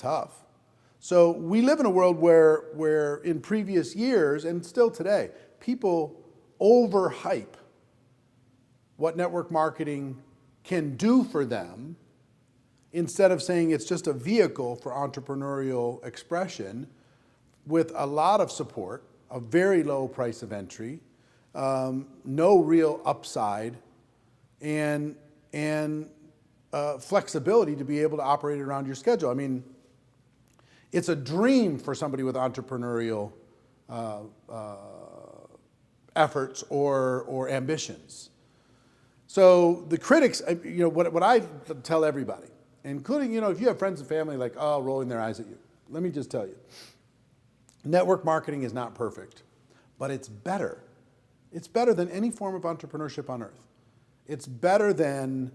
tough. So we live in a world where in previous years, and still today, people overhype what network marketing can do for them instead of saying it's just a vehicle for entrepreneurial expression with a lot of support, a very low price of entry, no real upside, and flexibility to be able to operate around your schedule. I mean, it's a dream for somebody with entrepreneurial efforts or ambitions. So the critics, what I tell everybody, including, if you have friends and family like, oh, rolling their eyes at you, let me just tell you, network marketing is not perfect, but it's better. It's better than any form of entrepreneurship on earth. It's better than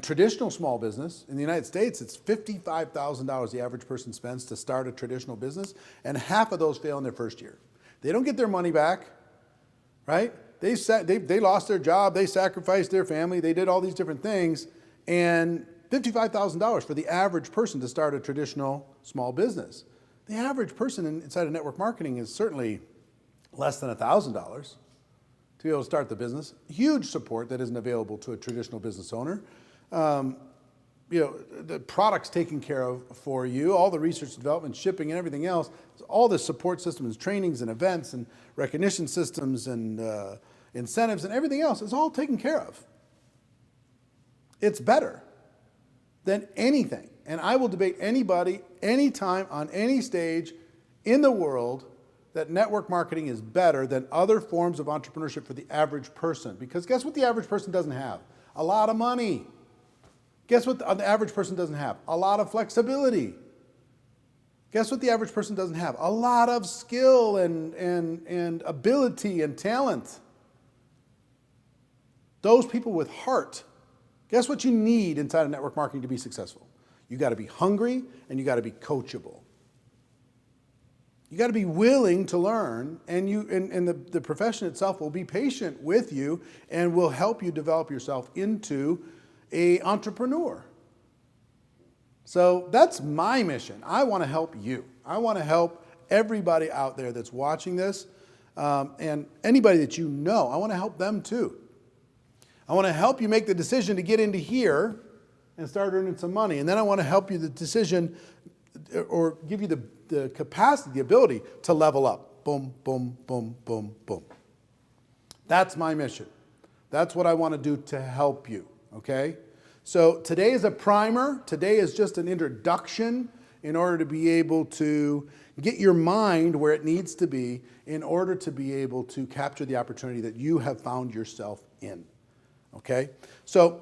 traditional small business. In the United States, it's $55,000 the average person spends to start a traditional business, and half of those fail in their first year. They don't get their money back, right? They lost their job, they sacrificed their family, they did all these different things, and $55,000 for the average person to start a traditional small business. The average person inside of network marketing is certainly less than $1,000 to be able to start the business. Huge support that isn't available to a traditional business owner. The product's taken care of for you, all the research, development, shipping, and everything else, all the support systems, trainings and events and recognition systems and incentives and everything else is all taken care of. It's better than anything. And I will debate anybody, anytime, on any stage in the world that network marketing is better than other forms of entrepreneurship for the average person. Because guess what the average person doesn't have? A lot of money. Guess what the average person doesn't have? A lot of flexibility. Guess what the average person doesn't have? A lot of skill and ability and talent. Those people with heart. Guess what you need inside of network marketing to be successful? You got to be hungry and you got to be coachable. You got to be willing to learn, and the profession itself will be patient with you and will help you develop yourself into an entrepreneur. So that's my mission. I want to help you. I want to help everybody out there that's watching this, and anybody that you know. I want to help them too. I want to help you make the decision to get into here and start earning some money, and then I want to help you the decision or give you the capacity, the ability to level up. Boom, boom, boom, boom, boom. That's my mission. That's what I want to do to help you, okay? So today is a primer. Today is just an introduction in order to be able to get your mind where it needs to be in order to be able to capture the opportunity that you have found yourself in, okay? So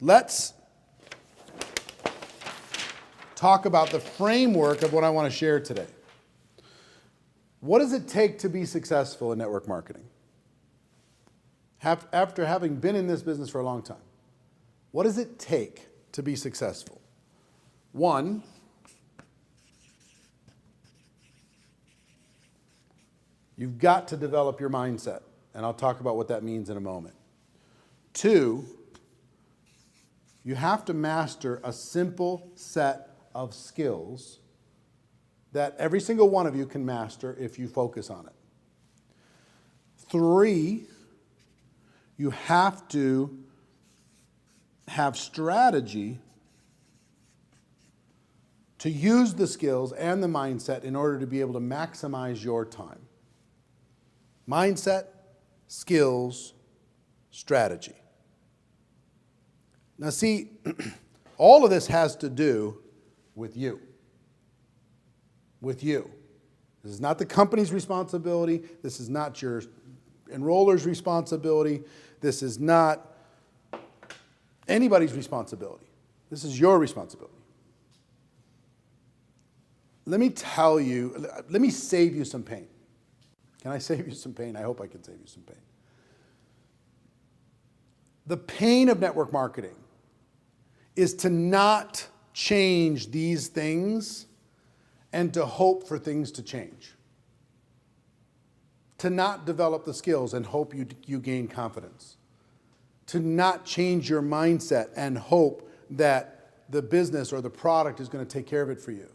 let's talk about the framework of what I want to share today. What does it take to be successful in network marketing? After having been in this business for a long time, what does it take to be successful? One, you've got to develop your mindset, and I'll talk about what that means in a moment. Two, you have to master a simple set of skills that every single one of you can master if you focus on it. Three, you have to have strategy to use the skills and the mindset in order to be able to maximize your time. Mindset, skills, strategy. Now see, all of this has to do with you. With you. This is not the company's responsibility. This is not your enroller's responsibility. This is not anybody's responsibility. This is your responsibility. Let me tell you, let me save you some pain. Can I save you some pain? I hope I can save you some pain. The pain of network marketing is to not change these things and to hope for things to change. To not develop the skills and hope you gain confidence. To not change your mindset and hope that the business or the product is going to take care of it for you.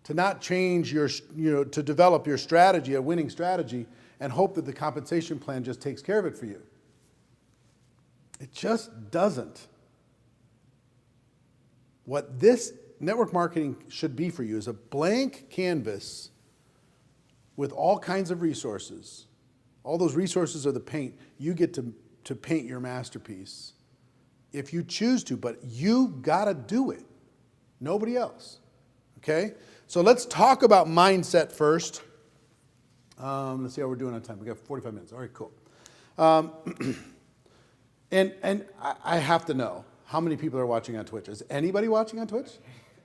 To not change your, to develop your strategy, a winning strategy, and hope that the compensation plan just takes care of it for you. It just doesn't. What this network marketing should be for you is a blank canvas with all kinds of resources. All those resources are the paint. You get to paint your masterpiece if you choose to, but you gotta do it. Nobody else. Okay? So let's talk about mindset first. Let's see how we're doing on time. We got 45 minutes. All right, cool. And I have to know, how many people are watching on Twitch? Is anybody watching on Twitch?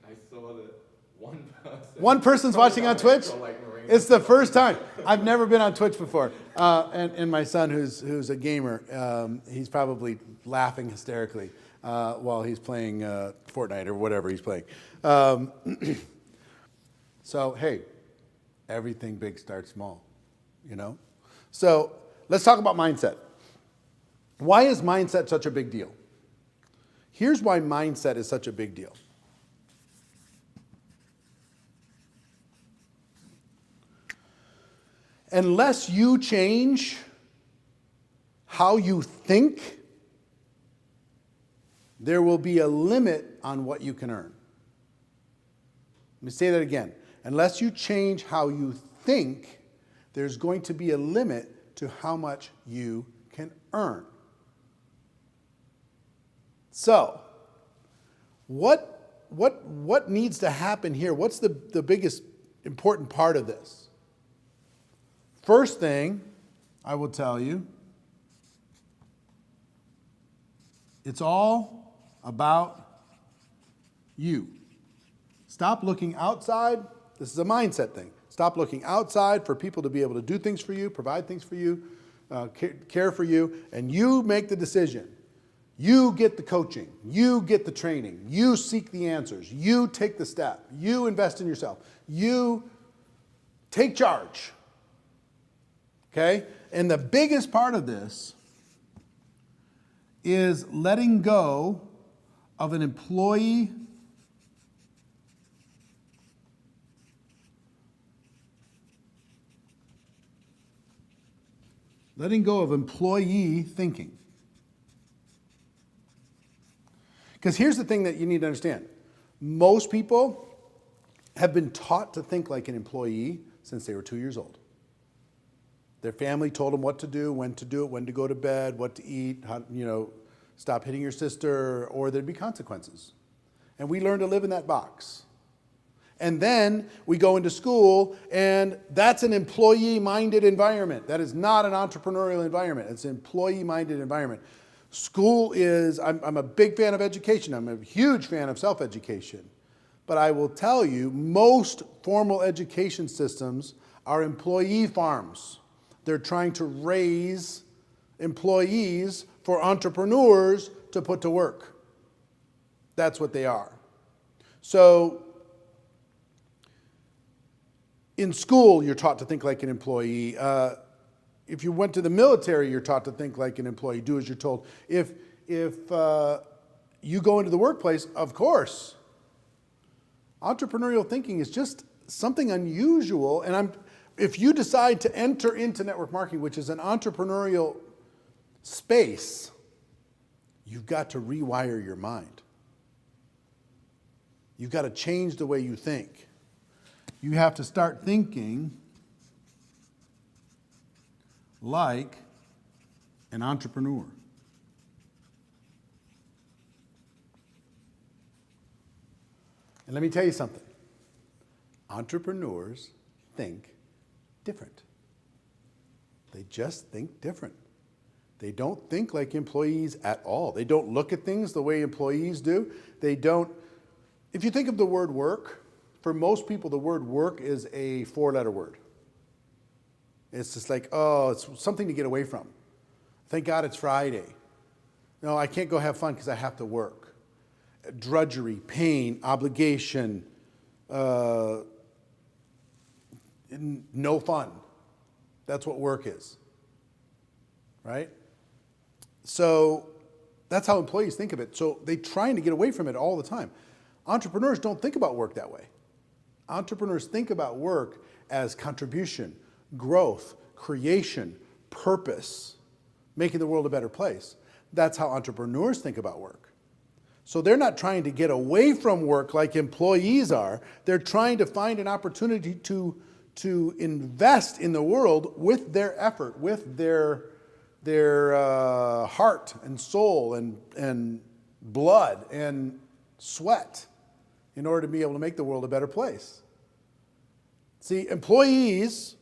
I saw that one person. One person's watching on Twitch? It's the first time. I've never been on Twitch before. And my son, who's a gamer, he's probably laughing hysterically while he's playing Fortnite or whatever he's playing. So, hey, everything big starts small, you know? So let's talk about mindset. Why is mindset such a big deal? Here's why mindset is such a big deal. Unless you change how you think, there will be a limit on what you can earn. Let me say that again. Unless you change how you think, there's going to be a limit to how much you can earn. So, what needs to happen here? What's the biggest important part of this? First thing I will tell you, it's all about you. Stop looking outside. This is a mindset thing. Stop looking outside for people to be able to do things for you, provide things for you, care for you, and you make the decision. You get the coaching. You get the training. You seek the answers. You take the step. You invest in yourself. You take charge. Okay? And the biggest part of this is letting go of an employee thinking. Because here's the thing that you need to understand. Most people have been taught to think like an employee since they were 2 years old. Their family told them what to do, when to do it, when to go to bed, what to eat, how, stop hitting your sister, or there'd be consequences. And we learn to live in that box. And then we go into school, and that's an employee-minded environment. That is not an entrepreneurial environment. It's an employee-minded environment. School is, I'm a big fan of education. I'm a huge fan of self-education. But I will tell you, most formal education systems are employee farms. They're trying to raise employees for entrepreneurs to put to work. That's what they are. So, in school, you're taught to think like an employee. If you went to the military, you're taught to think like an employee, do as you're told. If you go into the workplace, of course, entrepreneurial thinking is just something unusual. And if you decide to enter into network marketing, which is an entrepreneurial space, you've got to rewire your mind. You've got to change the way you think. You have to start thinking like an entrepreneur. And let me tell you something. Entrepreneurs think different. They just think different. They don't think like employees at all. They don't look at things the way employees do. They don't. If you think of the word work, for most people, the word work is a 4-letter word. It's just like, oh, it's something to get away from. Thank God it's Friday. No, I can't go have fun because I have to work. Drudgery, pain, obligation, no fun. That's what work is, right? So that's how employees think of it. So they're trying to get away from it all the time. Entrepreneurs don't think about work that way. Entrepreneurs think about work as contribution, growth, creation, purpose, making the world a better place. That's how entrepreneurs think about work. So they're not trying to get away from work like employees are. They're trying to find an opportunity to invest in the world with their effort, with their heart and soul and blood and sweat in order to be able to make the world a better place. See, employees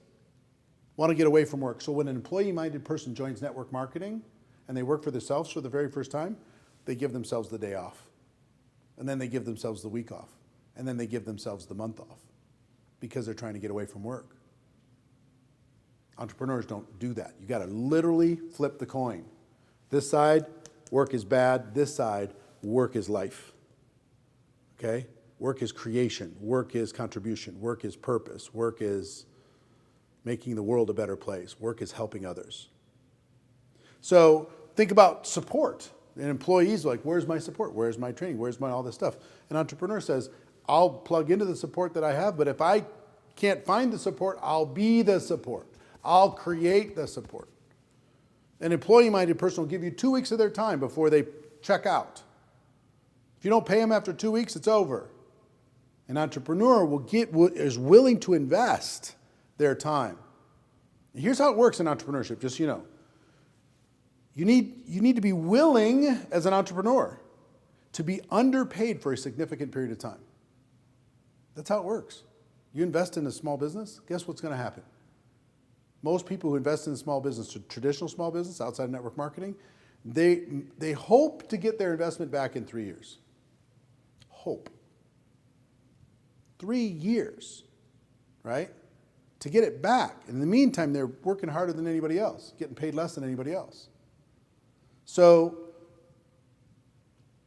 want to get away from work. So when an employee-minded person joins network marketing and they work for themselves for the very first time, they give themselves the day off. And then they give themselves the week off. And then they give themselves the month off because they're trying to get away from work. Entrepreneurs don't do that. You got to literally flip the coin. This side, work is bad. This side, work is life. Okay? Work is creation. Work is contribution. Work is purpose. Work is making the world a better place. Work is helping others. So think about support. An employee's like, where's my support? Where's my training? Where's my all this stuff? An entrepreneur says, I'll plug into the support that I have, but if I can't find the support, I'll be the support. I'll create the support. An employee-minded person will give you 2 weeks of their time before they check out. If you don't pay them after 2 weeks, it's over. An entrepreneur is willing to invest their time. And here's how it works in entrepreneurship, just so you know. You need to be willing, as an entrepreneur, to be underpaid for a significant period of time. That's how it works. You invest in a small business, guess what's going to happen? Most people who invest in a small business, traditional small business, outside of network marketing, they hope to get their investment back in 3 years. Hope. 3 years, right? To get it back. In the meantime, they're working harder than anybody else, getting paid less than anybody else. So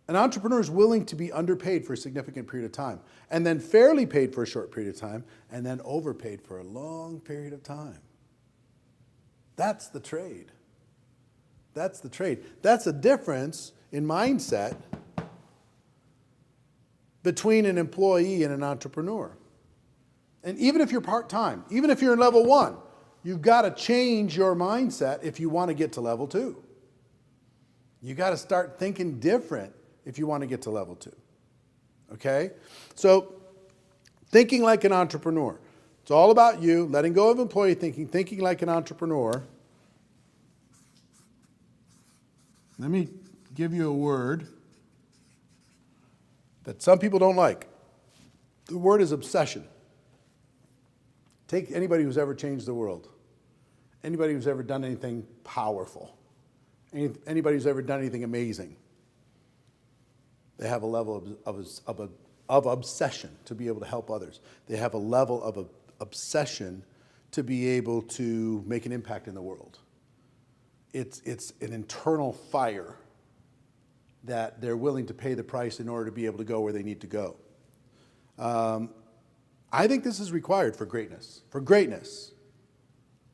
an entrepreneur is willing to be underpaid for a significant period of time, and then fairly paid for a short period of time, and then overpaid for a long period of time. That's the trade. That's the trade. That's a difference in mindset between an employee and an entrepreneur. And even if you're part-time, even if you're in level 1, you've got to change your mindset if you want to get to level 2. You got to start thinking different if you want to get to level 2. Okay? So, thinking like an entrepreneur. It's all about you, letting go of employee thinking, thinking like an entrepreneur. Let me give you a word that some people don't like. The word is obsession. Take anybody who's ever changed the world. Anybody who's ever done anything powerful. Anybody who's ever done anything amazing. They have a level of obsession to be able to help others. They have a level of obsession to be able to make an impact in the world. It's an internal fire that they're willing to pay the price in order to be able to go where they need to go. I think this is required for greatness. For greatness.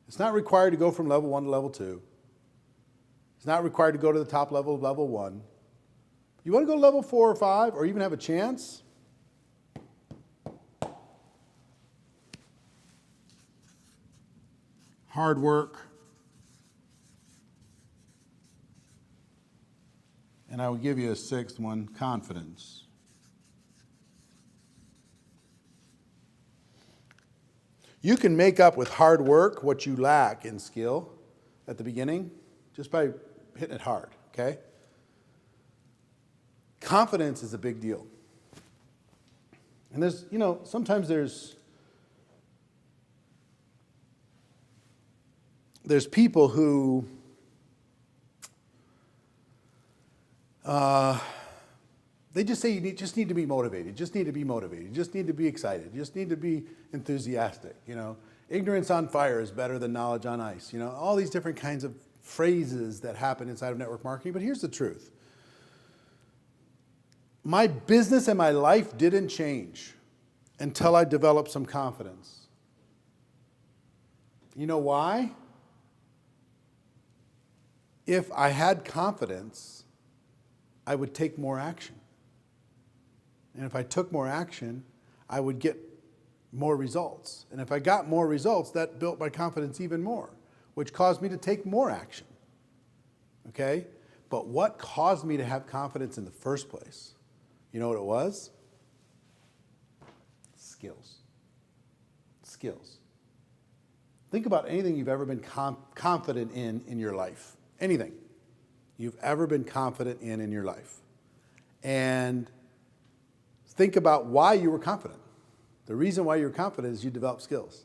It's not required to go from level 1 to level 2. It's not required to go to the top level of level 1. You want to go to level 4 or 5 or even have a chance? Hard work. And I will give you a 6th one, confidence. You can make up with hard work what you lack in skill at the beginning just by hitting it hard, okay? Confidence is a big deal. And sometimes there's people who they just say you just need to be motivated. You just need to be motivated. You just need to be excited. You just need to be enthusiastic. Ignorance on fire is better than knowledge on ice. All these different kinds of phrases that happen inside of network marketing. But here's the truth. My business and my life didn't change until I developed some confidence. You know why? If I had confidence, I would take more action. And if I took more action, I would get more results. And if I got more results, that built my confidence even more, which caused me to take more action. Okay? But what caused me to have confidence in the first place? You know what it was? Skills. Skills. Think about anything you've ever been confident in your life. Anything you've ever been confident in your life. And think about why you were confident. The reason why you were confident is you developed skills.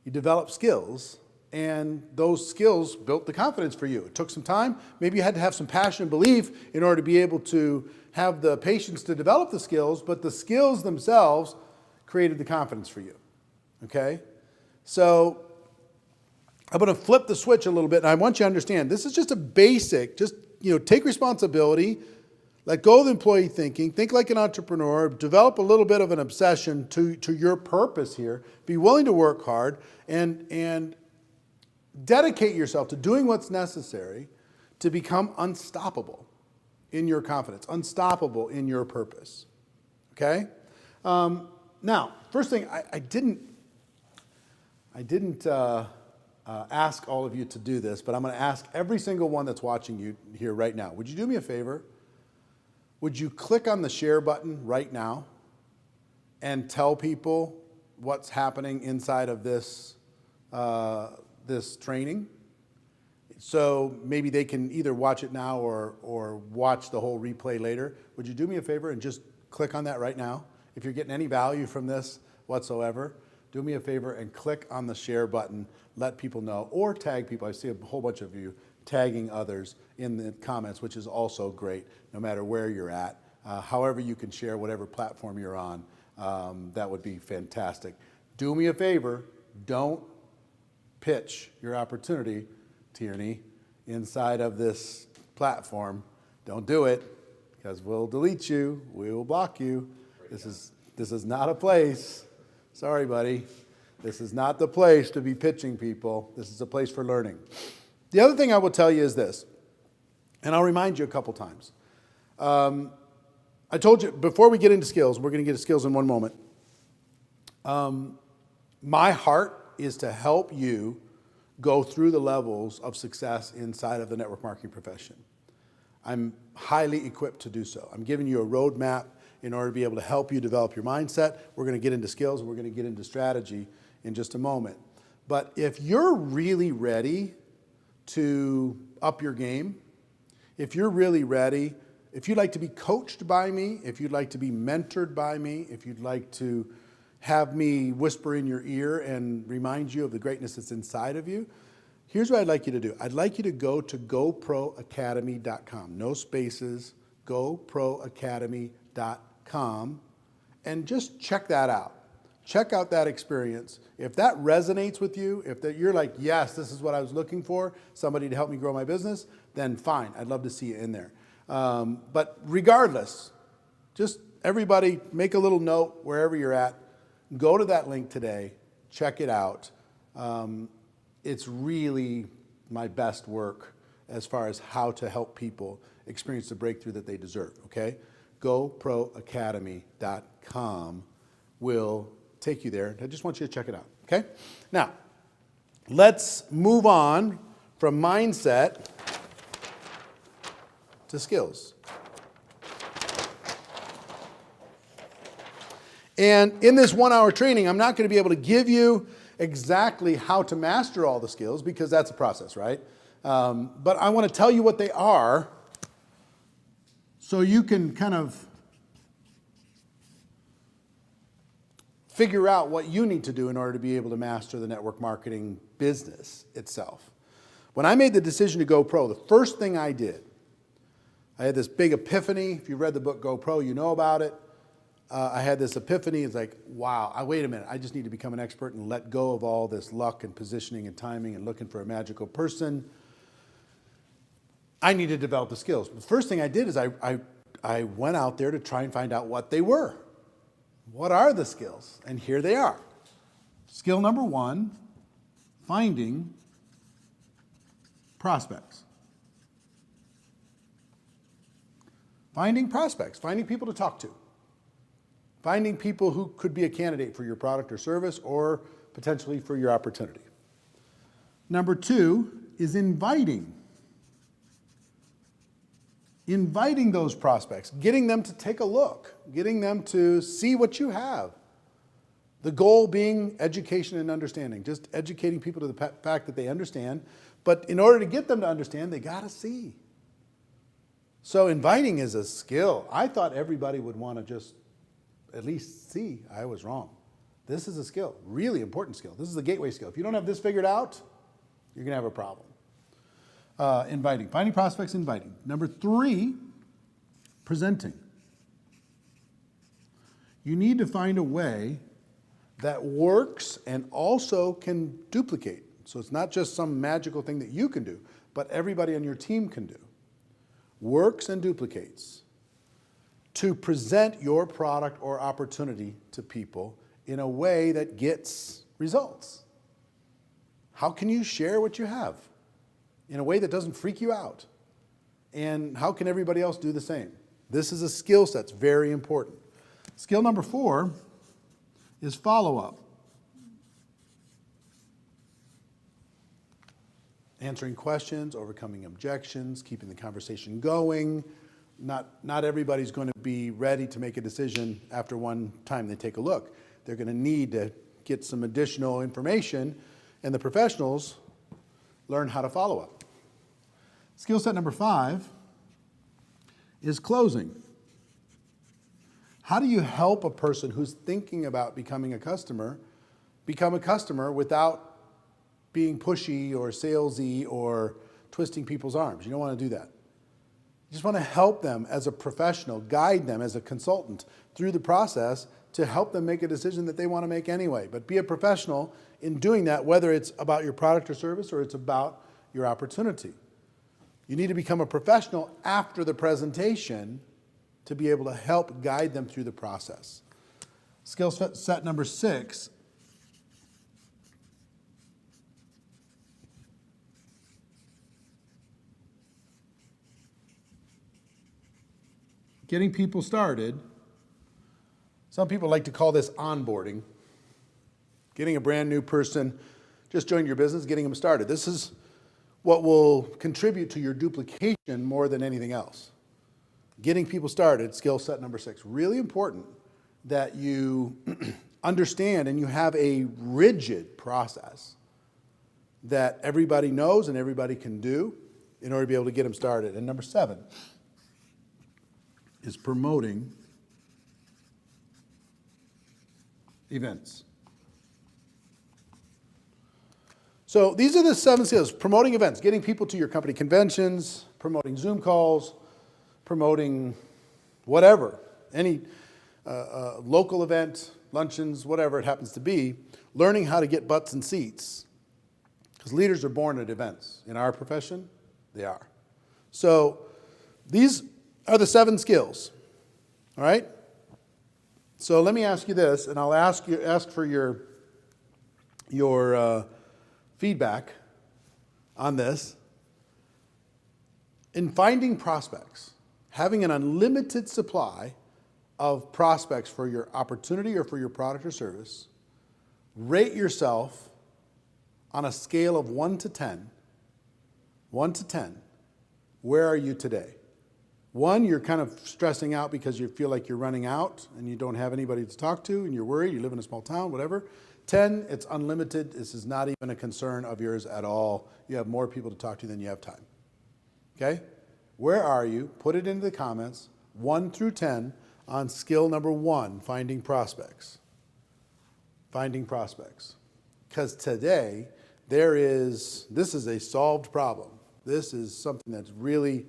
You developed skills, and those skills built the confidence for you. It took some time. Maybe you had to have some passion and belief in order to be able to have the patience to develop the skills, but the skills themselves created the confidence for you. Okay? So I'm going to flip the switch a little bit, and I want you to understand this is just a basic, take responsibility, let go of employee thinking, think like an entrepreneur, develop a little bit of an obsession to your purpose here, be willing to work hard, and dedicate yourself to doing what's necessary to become unstoppable in your confidence, unstoppable in your purpose. Okay? Now, first thing, I didn't ask all of you to do this, but I'm going to ask every single one that's watching you here right now. Would you do me a favor? Would you click on the share button right now and tell people what's happening inside of this training? So maybe they can either watch it now or watch the whole replay later. Would you do me a favor and just click on that right now? If you're getting any value from this whatsoever, do me a favor and click on the share button, let people know, or tag people. I see a whole bunch of you tagging others in the comments, which is also great, no matter where you're at. However you can share, whatever platform you're on, that would be fantastic. Do me a favor, don't pitch your opportunity, Tierney, inside of this platform. Don't do it, because we'll delete you, we will block you. This is not a place. Sorry, buddy. This is not the place to be pitching people. This is a place for learning. The other thing I will tell you is this, and I'll remind you a couple times. I told you, before we get into skills, we're going to get to skills in one moment. My heart is to help you go through the levels of success inside of the network marketing profession. I'm highly equipped to do so. I'm giving you a roadmap in order to be able to help you develop your mindset. We're going to get into skills, and we're going to get into strategy in just a moment. But if you're really ready to up your game, if you're really ready, if you'd like to be coached by me, if you'd like to be mentored by me, if you'd like to have me whisper in your ear and remind you of the greatness that's inside of you, here's what I'd like you to do. I'd like you to go to goproacademy.com. No spaces, goproacademy.com, and just check that out. Check out that experience. If that resonates with you, if you're like, yes, this is what I was looking for, somebody to help me grow my business, then fine. I'd love to see you in there. But regardless, just everybody make a little note wherever you're at. Go to that link today. Check it out. It's really my best work as far as how to help people experience the breakthrough that they deserve, okay? GoProAcademy.com will take you there. I just want you to check it out, okay? Now, let's move on from mindset to skills. And in this 1 hour training, I'm not going to be able to give you exactly how to master all the skills, because that's a process, right? But I want to tell you what they are so you can kind of figure out what you need to do in order to be able to master the network marketing business itself. When I made the decision to go pro, the first thing I did, I had this big epiphany. If you read the book Go Pro, you know about it. I had this epiphany. It's like, wow, wait a minute. I just need to become an expert and let go of all this luck and positioning and timing and looking for a magical person. I need to develop the skills. The first thing I did is I went out there to try and find out what they were. What are the skills? And here they are. Skill number 1, finding prospects. Finding prospects, finding people to talk to. Finding people who could be a candidate for your product or service or potentially for your opportunity. Number 2 is inviting. Inviting those prospects, getting them to take a look, getting them to see what you have. The goal being education and understanding, just educating people to the fact that they understand. But in order to get them to understand, they got to see. So inviting is a skill. I thought everybody would want to just at least see. I was wrong. This is a skill, really important skill. This is a gateway skill. If you don't have this figured out, you're going to have a problem. Inviting, finding prospects, inviting. Number 3, presenting. You need to find a way that works and also can duplicate. So it's not just some magical thing that you can do, but everybody on your team can do. Works and duplicates to present your product or opportunity to people in a way that gets results. How can you share what you have in a way that doesn't freak you out? And how can everybody else do the same? This is a skill set that's very important. Skill number 4 is follow-up. Answering questions, overcoming objections, keeping the conversation going. Not everybody's going to be ready to make a decision after one time they take a look. They're going to need to get some additional information, and the professionals learn how to follow up. Skill set number 5 is closing. How do you help a person who's thinking about becoming a customer become a customer without being pushy or salesy or twisting people's arms? You don't want to do that. You just want to help them as a professional, guide them as a consultant through the process to help them make a decision that they want to make anyway. But be a professional in doing that, whether it's about your product or service or it's about your opportunity. You need to become a professional after the presentation to be able to help guide them through the process. Skill set number 6 getting people started. Some people like to call this onboarding. Getting a brand new person just joined your business, getting them started. This is what will contribute to your duplication more than anything else. Getting people started, skill set number 6. Really important that you understand and you have a rigid process that everybody knows and everybody can do in order to be able to get them started. And number 7 is promoting events. So these are the 7 skills. Promoting events, getting people to your company conventions, promoting Zoom calls, promoting whatever, any local event, luncheons, whatever it happens to be, learning how to get butts and seats. Because leaders are born at events. In our profession, they are. So these are the 7 skills, all right? So let me ask you this, and I'll ask for your feedback on this. In finding prospects, having an unlimited supply of prospects for your opportunity or for your product or service, rate yourself on a scale of 1 to 10. 1 to 10. Where are you today? 1, you're kind of stressing out because you feel like you're running out and you don't have anybody to talk to and you're worried, you live in a small town, whatever. 10, it's unlimited. This is not even a concern of yours at all. You have more people to talk to than you have time. Okay? Where are you? Put it into the comments, 1 through 10, on skill number 1, finding prospects. Finding prospects. Because today, this is a solved problem. This is something that's really,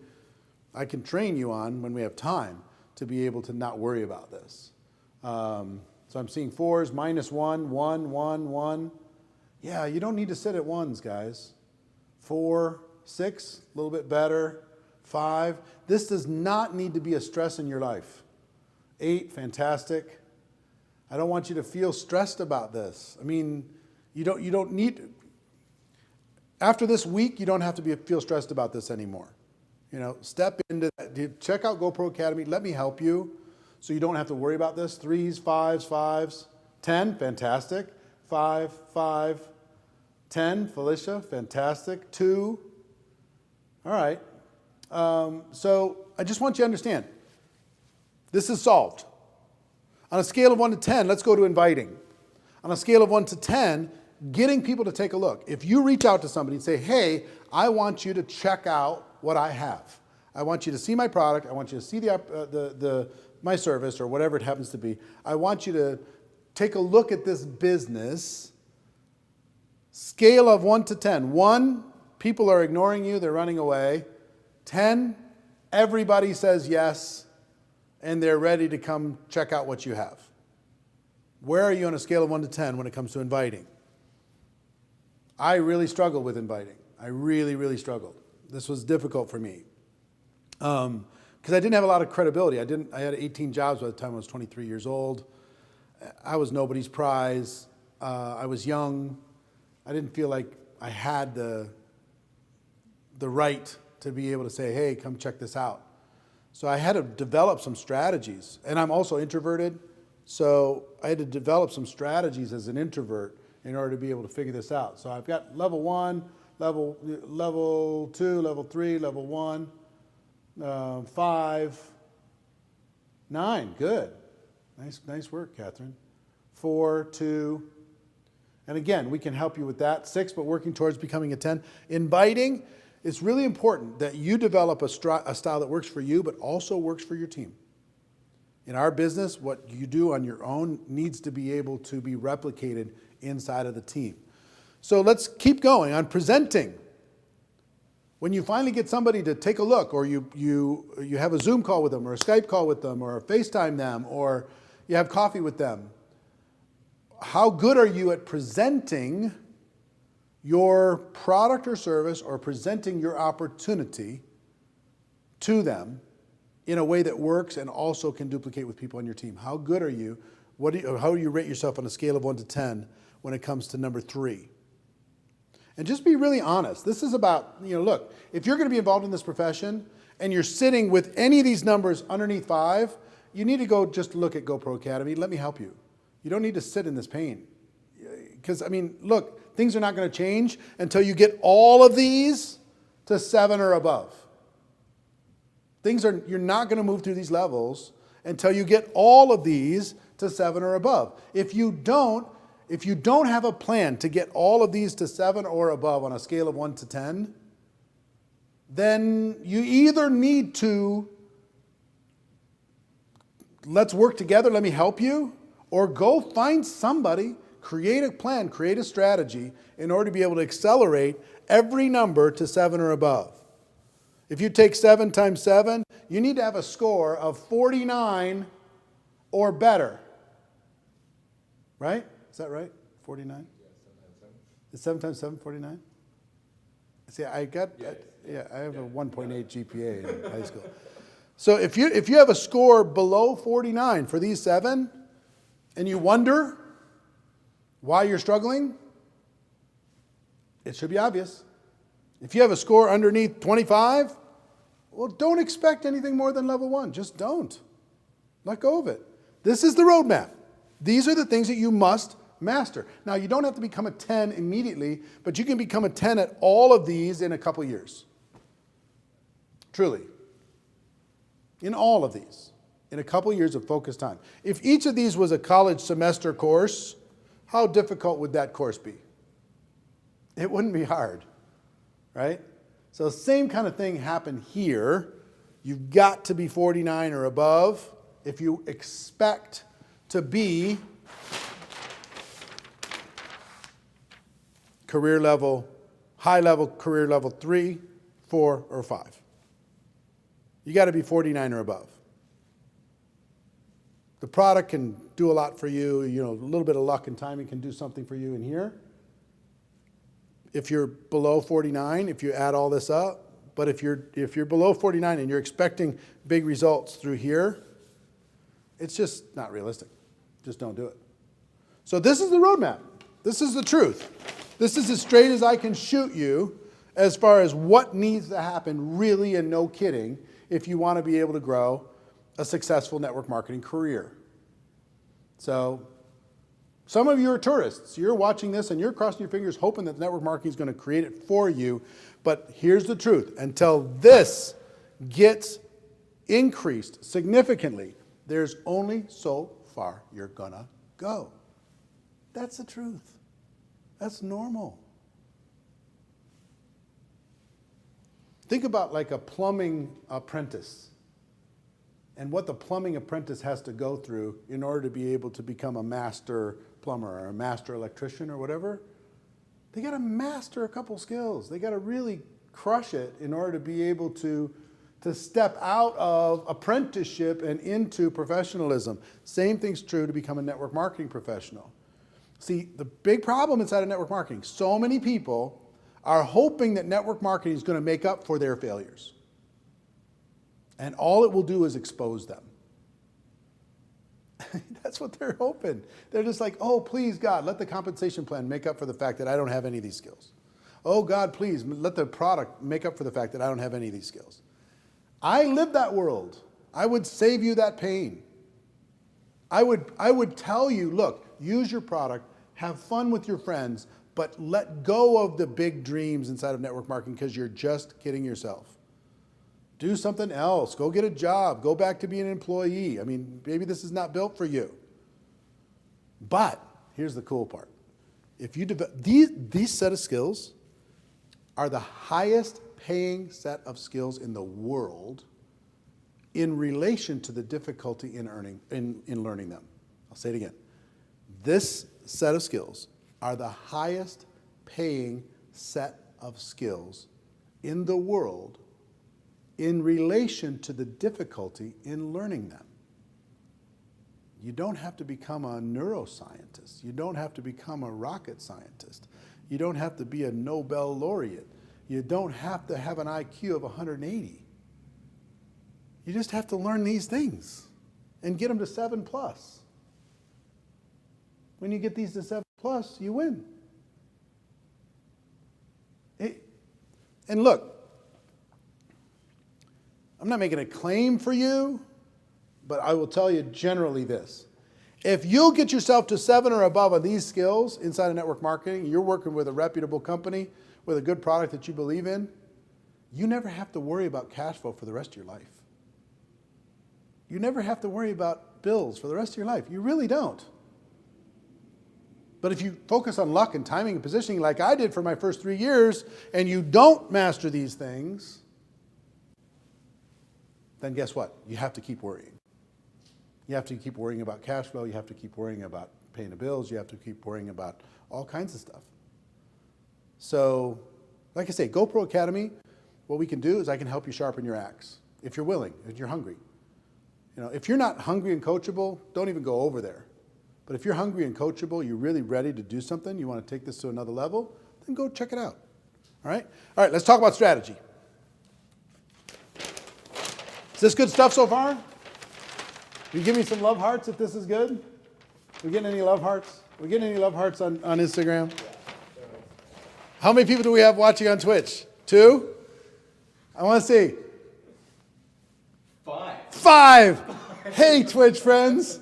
I can train you on when we have time to be able to not worry about this. So I'm seeing 4s, -1, 1, 1, 1. Yeah, you don't need to sit at 1s, guys. 4, 6, a little bit better. 5. This does not need to be a stress in your life. 8, fantastic. I don't want you to feel stressed about this. I mean, you don't need, after this week, you don't have to feel stressed about this anymore. You know, step into that. Check out GoPro Academy. Let me help you so you don't have to worry about this. 3s, 5s, 5s. 10, fantastic. 5, 5. 10, Felicia, fantastic. 2. All right. So I just want you to understand, this is solved. On a scale of 1 to 10, let's go to inviting. On a scale of 1 to 10, getting people to take a look. If you reach out to somebody and say, hey, I want you to check out what I have. I want you to see my product. I want you to see my service or whatever it happens to be. I want you to take a look at this business. Scale of 1 to 10. 1, people are ignoring you. They're running away. 10, everybody says yes, and they're ready to come check out what you have. Where are you on a scale of 1 to 10 when it comes to inviting? I really struggled with inviting. I really, really struggled. This was difficult for me because I didn't have a lot of credibility. I had 18 jobs by the time I was 23 years old. I was nobody's prize. I was young. I didn't feel like I had the right to be able to say, hey, come check this out. So I had to develop some strategies. And I'm also introverted, so I had to develop some strategies as an introvert in order to be able to figure this out. So I've got level 1, level 2, level 3, level 1, 5, 9. Good. Nice work, Catherine. 4, 2. And again, we can help you with that. 6, but working towards becoming a 10. Inviting, it's really important that you develop a style that works for you, but also works for your team. In our business, what you do on your own needs to be able to be replicated inside of the team. So let's keep going on presenting. When you finally get somebody to take a look, or you have a Zoom call with them, or a Skype call with them, or FaceTime them, or you have coffee with them, how good are you at presenting your product or service, or presenting your opportunity to them in a way that works and also can duplicate with people on your team? How good are you? How do you rate yourself on a scale of 1 to 10 when it comes to number 3? And just be really honest. This is about, look, if you're going to be involved in this profession and you're sitting with any of these numbers underneath 5, you need to go just look at GoPro Academy. Let me help you. You don't need to sit in this pain. Because, look, things are not going to change until you get all of these to 7 or above. You're not going to move through these levels until you get all of these to 7 or above. If you don't have a plan to get all of these to 7 or above on a scale of 1 to 10, then you either need to, let's work together, let me help you, or go find somebody, create a plan, create a strategy in order to be able to accelerate every number to 7 or above. If you take 7 times 7, you need to have a score of 49 or better. Right? Is that right? 49? Yeah, 7 times 7. Is 7 times 7 49? See, I have a 1.8 GPA in high school. So if you have a score below 49 for these 7, and you wonder why you're struggling, it should be obvious. If you have a score underneath 25, well, don't expect anything more than level 1. Just don't. Let go of it. This is the roadmap. These are the things that you must master. Now, you don't have to become a 10 immediately, but you can become a 10 at all of these in a couple years. Truly. In all of these. In a couple years of focused time. If each of these was a college semester course, how difficult would that course be? It wouldn't be hard, right? So same kind of thing happened here. You've got to be 49 or above if you expect to be career level, high level, career level 3, 4, or 5. You got to be 49 or above. The product can do a lot for you. A little bit of luck and timing can do something for you in here. If you're below 49, if you add all this up, but if you're below 49 and you're expecting big results through here, it's just not realistic. Just don't do it. So this is the roadmap. This is the truth. This is as straight as I can shoot you as far as what needs to happen, really, and no kidding, if you want to be able to grow a successful network marketing career. So some of you are tourists. You're watching this and you're crossing your fingers hoping that network marketing is going to create it for you. But here's the truth. Until this gets increased significantly, there's only so far you're going to go. That's the truth. That's normal. Think about like a plumbing apprentice and what the plumbing apprentice has to go through in order to be able to become a master plumber or a master electrician or whatever. They got to master a couple skills. They got to really crush it in order to be able to step out of apprenticeship and into professionalism. Same thing's true to become a network marketing professional. See, the big problem inside of network marketing, so many people are hoping that network marketing is going to make up for their failures. And all it will do is expose them. That's what they're hoping. They're just like, oh, please, God, let the compensation plan make up for the fact that I don't have any of these skills. Oh, God, please, let the product make up for the fact that I don't have any of these skills. I live that world. I would save you that pain. I would tell you, look, use your product, have fun with your friends, but let go of the big dreams inside of network marketing because you're just kidding yourself. Do something else. Go get a job. Go back to being an employee. I mean, maybe this is not built for you. But here's the cool part. If you develop these set of skills are the highest paying set of skills in the world in relation to the difficulty in learning them. I'll say it again. This set of skills are the highest paying set of skills in the world in relation to the difficulty in learning them. You don't have to become a neuroscientist. You don't have to become a rocket scientist. You don't have to be a Nobel laureate. You don't have to have an IQ of 180. You just have to learn these things and get them to 7+. When you get these to 7+, you win. And look, I'm not making a claim for you, but I will tell you generally this. If you'll get yourself to 7 or above on these skills inside of network marketing, you're working with a reputable company with a good product that you believe in, you never have to worry about cash flow for the rest of your life. You never have to worry about bills for the rest of your life. You really don't. But if you focus on luck and timing and positioning like I did for my first 3 years, and you don't master these things, then guess what? You have to keep worrying. You have to keep worrying about cash flow. You have to keep worrying about paying the bills. You have to keep worrying about all kinds of stuff. So, like I say, GoPro Academy, what we can do is I can help you sharpen your axe. If you're willing, if you're hungry. You know, if you're not hungry and coachable, don't even go over there. But if you're hungry and coachable, you're really ready to do something, you want to take this to another level, then go check it out. All right? All right, let's talk about strategy. Is this good stuff so far? You give me some love hearts if this is good? We getting any love hearts? We getting any love hearts on Instagram? How many people do we have watching on Twitch? 2? I want to see. 5. Hey, Twitch friends.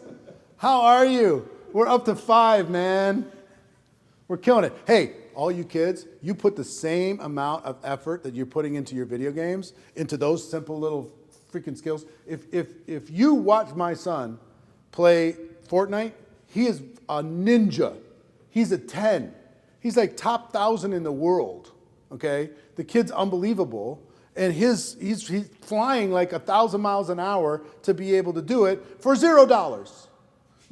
How are you? We're up to 5, man. We're killing it. Hey, all you kids, you put the same amount of effort that you're putting into your video games, into those simple little freaking skills. If you watch my son play Fortnite, he is a ninja. He's a 10. He's like top 1,000 in the world, okay? The kid's unbelievable. And he's flying like 1,000 miles an hour to be able to do it for $0.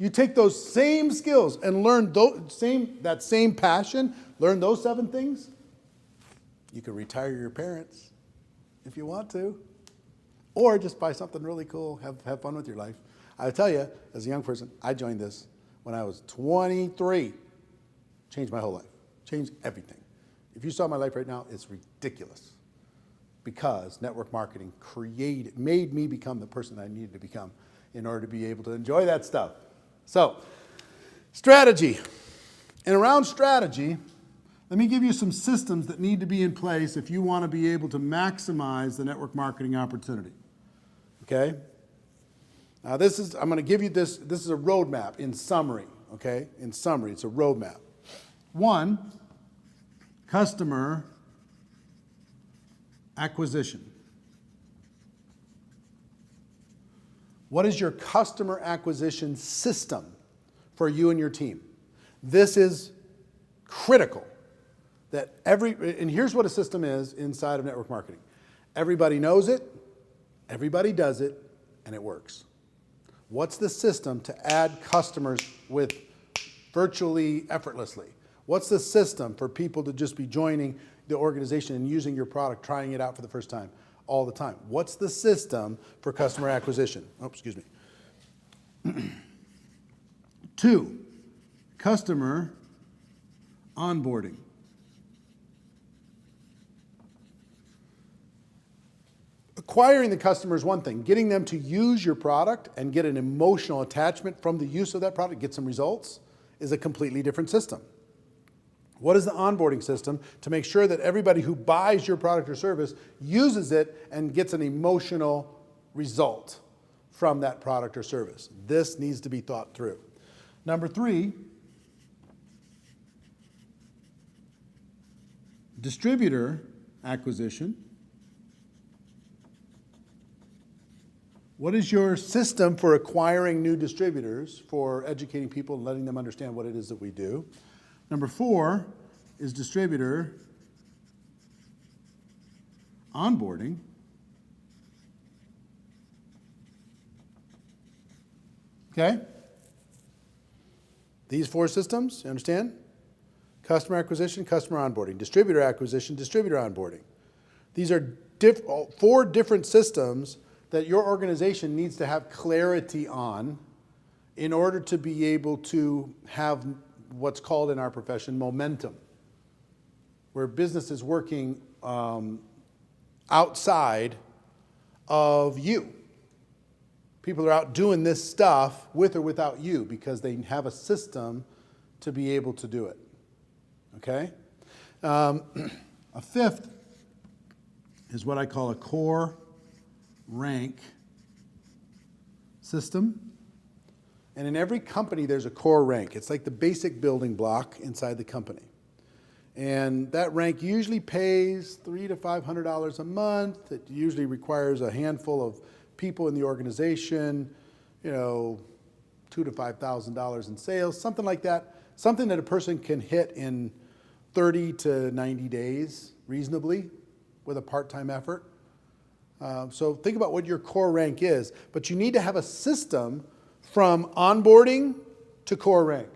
You take those same skills and learn that same passion, learn those 7 things, you can retire your parents if you want to. Or just buy something really cool, have fun with your life. I tell you, as a young person, I joined this when I was 23. Changed my whole life. Changed everything. If you saw my life right now, it's ridiculous. Because network marketing made me become the person I needed to become in order to be able to enjoy that stuff. So, strategy. And around strategy, let me give you some systems that need to be in place if you want to be able to maximize the network marketing opportunity. Okay? Now I'm going to give you this is a roadmap in summary, okay? In summary, it's a roadmap. 1, customer acquisition. What is your customer acquisition system for you and your team? This is critical. And here's what a system is inside of network marketing. Everybody knows it, everybody does it, and it works. What's the system to add customers with virtually effortlessly? What's the system for people to just be joining the organization and using your product, trying it out for the first time all the time? What's the system for customer acquisition? Oh, excuse me. 2, customer onboarding. Acquiring the customer is one thing. Getting them to use your product and get an emotional attachment from the use of that product, get some results, is a completely different system. What is the onboarding system to make sure that everybody who buys your product or service uses it and gets an emotional result from that product or service? This needs to be thought through. Number 3, distributor acquisition. What is your system for acquiring new distributors, for educating people and letting them understand what it is that we do? Number 4 is distributor onboarding. Okay? These 4 systems, you understand? Customer acquisition, customer onboarding. Distributor acquisition, distributor onboarding. These are 4 different systems that your organization needs to have clarity on in order to be able to have what's called in our profession momentum, where business is working outside of you. People are out doing this stuff with or without you because they have a system to be able to do it. Okay? A 5th is what I call a core rank system. And in every company, there's a core rank. It's like the basic building block inside the company. And that rank usually pays $300 to $500 a month. It usually requires a handful of people in the organization, $2,000 to $5,000 in sales, something like that. Something that a person can hit in 30 to 90 days reasonably with a part-time effort. So think about what your core rank is, but you need to have a system from onboarding to core rank.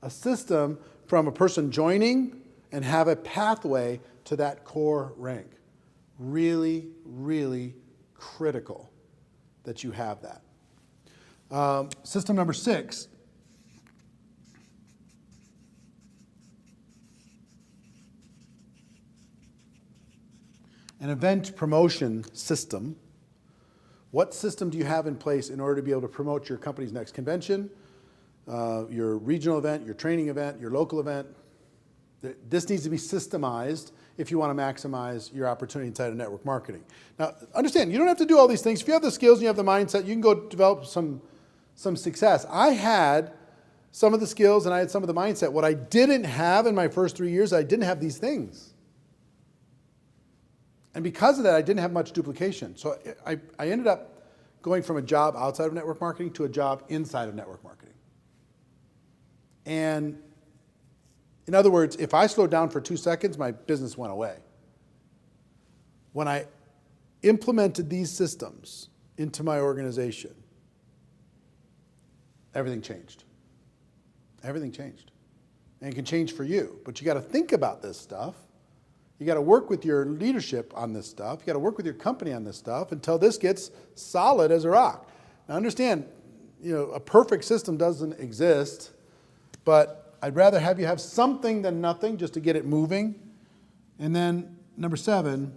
A system from a person joining and have a pathway to that core rank. Really, really critical that you have that. System number 6. An event promotion system. What system do you have in place in order to be able to promote your company's next convention, your regional event, your training event, your local event? This needs to be systemized if you want to maximize your opportunity inside of network marketing. Now, understand, you don't have to do all these things. If you have the skills and you have the mindset, you can go develop some success. I had some of the skills and I had some of the mindset. What I didn't have in my first 3 years, I didn't have these things. And because of that, I didn't have much duplication. So I ended up going from a job outside of network marketing to a job inside of network marketing. And in other words, if I slowed down for 2 seconds, my business went away. When I implemented these systems into my organization, everything changed. Everything changed. And it can change for you. But you got to think about this stuff. You got to work with your leadership on this stuff. You got to work with your company on this stuff until this gets solid as a rock. Now understand, a perfect system doesn't exist, but I'd rather have you have something than nothing just to get it moving. And then number 7,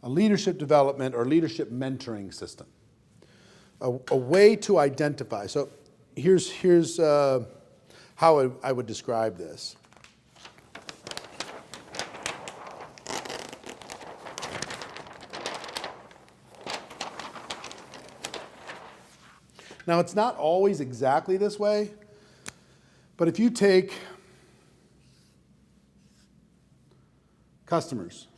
a leadership development or leadership mentoring system. A way to identify. So here's how I would describe this. Now, it's not always exactly this way, but if you take customers,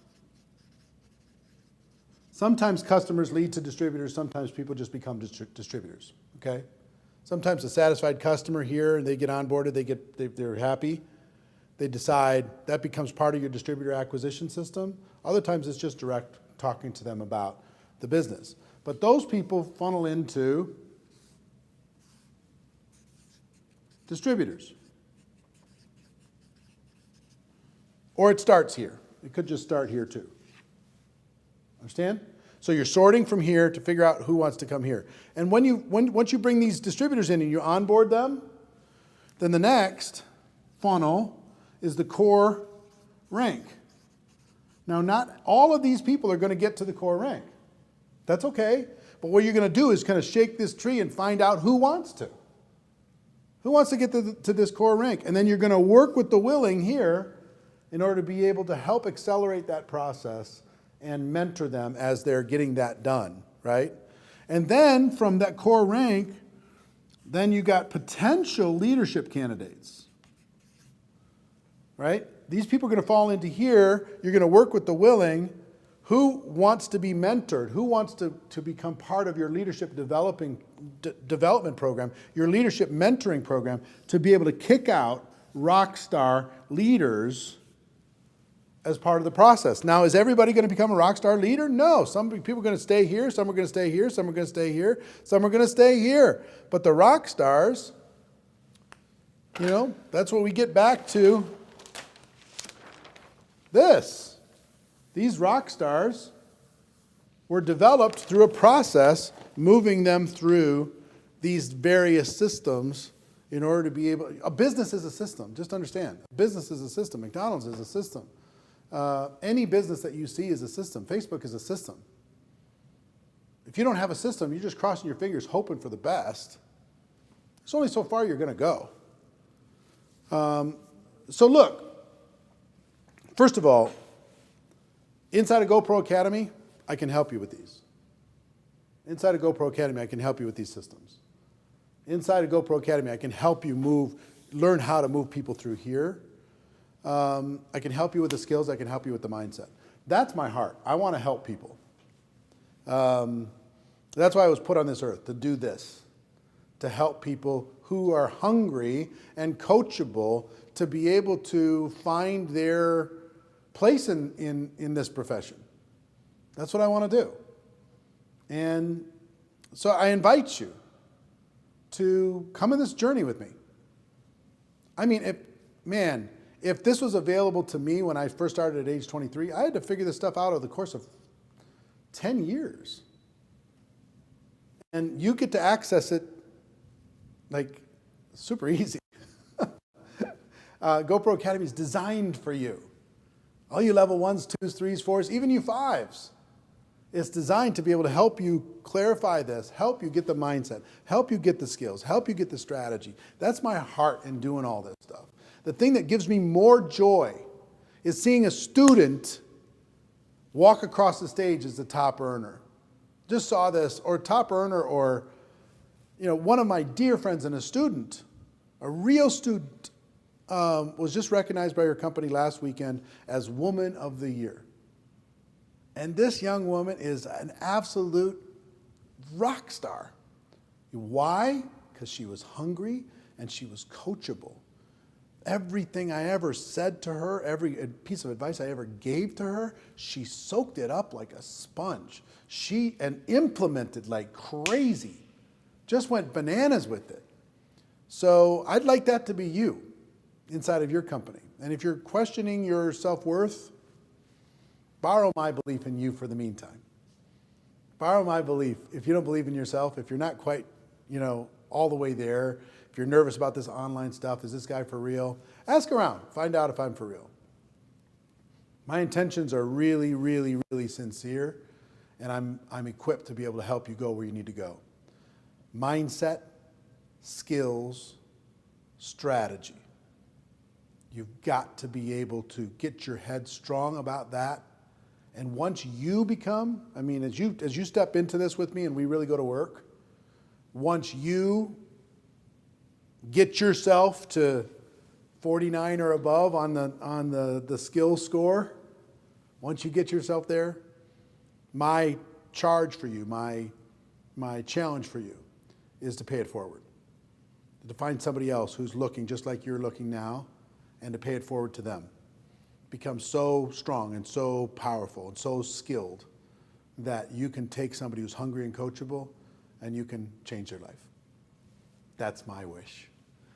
sometimes customers lead to distributors, sometimes people just become distributors, okay? Sometimes a satisfied customer here, and they get onboarded, they're happy. They decide that becomes part of your distributor acquisition system. Other times it's just direct talking to them about the business. But those people funnel into distributors. Or it starts here. It could just start here too. Understand? So you're sorting from here to figure out who wants to come here. And once you bring these distributors in and you onboard them, then the next funnel is the core rank. Now, not all of these people are going to get to the core rank. That's okay. But what you're going to do is kind of shake this tree and find out who wants to. Who wants to get to this core rank? And then you're going to work with the willing here in order to be able to help accelerate that process and mentor them as they're getting that done, right? And then from that core rank, then you got potential leadership candidates, right? These people are going to fall into here. You're going to work with the willing. Who wants to be mentored? Who wants to become part of your leadership development program, your leadership mentoring program, to be able to kick out rock star leaders as part of the process? Now, is everybody going to become a rock star leader? No. Some people are going to stay here. Some are going to stay here. Some are going to stay here. Some are going to stay here. But the rock stars, that's what we get back to this. These rock stars were developed through a process, moving them through these various systems in order to be able. A business is a system. Just understand. A business is a system. McDonald's is a system. Any business that you see is a system. Facebook is a system. If you don't have a system, you're just crossing your fingers hoping for the best. There's only so far you're going to go. So look, first of all, inside of GoPro Academy, I can help you with these. Inside of GoPro Academy, I can help you with these systems. Inside of GoPro Academy, I can help you learn how to move people through here. I can help you with the skills. I can help you with the mindset. That's my heart. I want to help people. That's why I was put on this earth, to do this, to help people who are hungry and coachable to be able to find their place in this profession. That's what I want to do. And so I invite you to come on this journey with me. I mean, if this was available to me when I first started at age 23, I had to figure this stuff out over the course of 10 years. And you get to access it like super easy. GoPro Academy is designed for you. All you level 1s, 2s, 3s, 4s, even you 5s. It's designed to be able to help you clarify this, help you get the mindset, help you get the skills, help you get the strategy. That's my heart in doing all this stuff. The thing that gives me more joy is seeing a student walk across the stage as the top earner. Just saw this, or top earner, or one of my dear friends and a student, a real student, was just recognized by her company last weekend as Woman of the Year. And this young woman is an absolute rock star. Why? Because she was hungry and she was coachable. Everything I ever said to her, every piece of advice I ever gave to her, she soaked it up like a sponge. And implemented like crazy. Just went bananas with it. So I'd like that to be you inside of your company. And if you're questioning your self-worth, borrow my belief in you for the meantime. Borrow my belief. If you don't believe in yourself, if you're not quite, all the way there, if you're nervous about this online stuff, is this guy for real? Ask around. Find out if I'm for real. My intentions are really, really, really sincere, and I'm equipped to be able to help you go where you need to go. Mindset, skills, strategy. You've got to be able to get your head strong about that. And once you become, I mean, as you step into this with me and we really go to work, once you get yourself to 49 or above on the skill score, once you get yourself there, my charge for you, my challenge for you is to pay it forward. To find somebody else who's looking just like you're looking now and to pay it forward to them. Become so strong and so powerful and so skilled that you can take somebody who's hungry and coachable and you can change their life. That's my wish.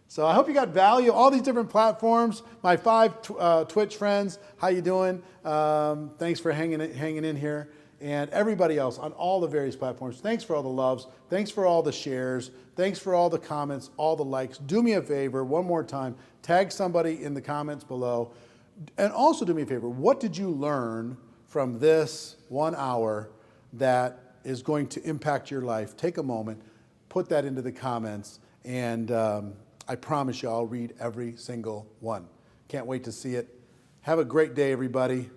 So I hope you got value. All these different platforms. My 5 Twitch friends, how you doing? Thanks for hanging in here. And everybody else on all the various platforms, thanks for all the loves. Thanks for all the shares. Thanks for all the comments, all the likes. Do me a favor, one more time. Tag somebody in the comments below. And also do me a favor. What did you learn from this 1 hour that is going to impact your life? Take a moment, put that into the comments, and I promise you I'll read every single one. Can't wait to see it. Have a great day, everybody.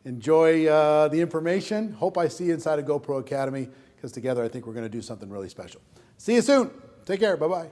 Enjoy the information. Hope I see you inside of GoPro Academy, because together I think we're going to do something really special. See you soon. Take care. Bye-bye.